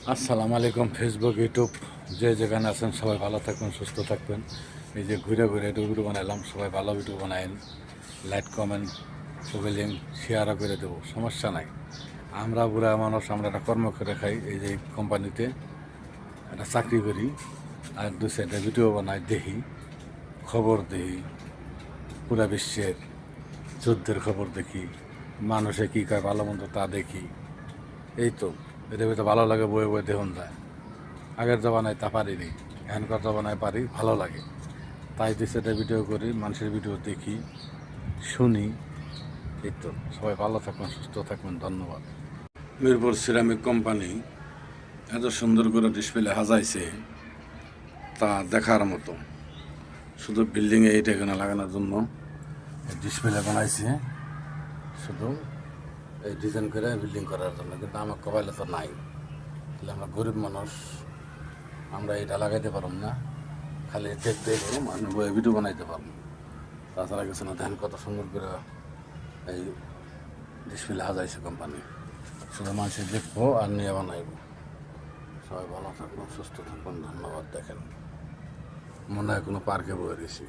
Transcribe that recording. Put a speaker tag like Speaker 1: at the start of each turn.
Speaker 1: আসসালামু আলাইকুম। Facebook, YouTube যে যেখানে আছেন সবাই ভালো থাকবেন, সুস্থ থাকবেন। এই যে ঘুরে ঘুরে একটু ভিডিও বানাইলাম, সবাই ভালো ভিডিও বানায়েন, লাইক কমেন্ট সবাই লিঙ্ক শেয়ারও করে দেবো, সমস্যা নাই। আমরা বুড়া মানুষ, আমরা একটা কর্ম করে খাই। এই যে কোম্পানিতে একটা চাকরি করি, আর দু সাইডে ভিডিও বানাই, দেখি খবর, দেখি পুরা বিশ্বের যুদ্ধের খবর দেখি, মানুষে কী কয় ভালো মন্দ তা দেখি। এই তো এদের ভিতরে ভালো লাগে, বয়ে বয়ে দেখুন যায়। আগের জমানায় তা পারিনি, এখনকার জমানায় পারি, ভালো লাগে। তাই দুই সাইডে ভিডিও করি, মানুষের ভিডিও দেখি, শুনি। এই তো, সবাই ভালো থাকবেন, সুস্থ থাকবেন, ধন্যবাদ। মিরপুর সিরামিক কোম্পানি এত সুন্দর করে ডিসপ্লে সাজাইছে, তা দেখার মতো। শুধু বিল্ডিংয়ে এইটা এখানে লাগানোর জন্য ডিসপ্লে বানাইছে, শুধু এই ডিজাইন করে বিল্ডিং করার জন্য। কিন্তু আমার কপালে তো নাই, তাহলে আমরা গরিব মানুষ, আমরা এটা লাগাইতে পারব না। খালি দেখতে পারবো, আমি ভিডিও বানাইতে পারবো, তাছাড়া কিছু না। ধ্যান কত সুন্দর করে এই ডিসপ্লে সাজাইছে কোম্পানি, শুধু মানুষের দেখবো আর নিয়ে বানাইবো। সবাই ভালো থাকবেন, সুস্থ থাকবেন, ধন্যবাদ। দেখেন মনে হয় কোনো পার্কে বয়ে দিয়েছি।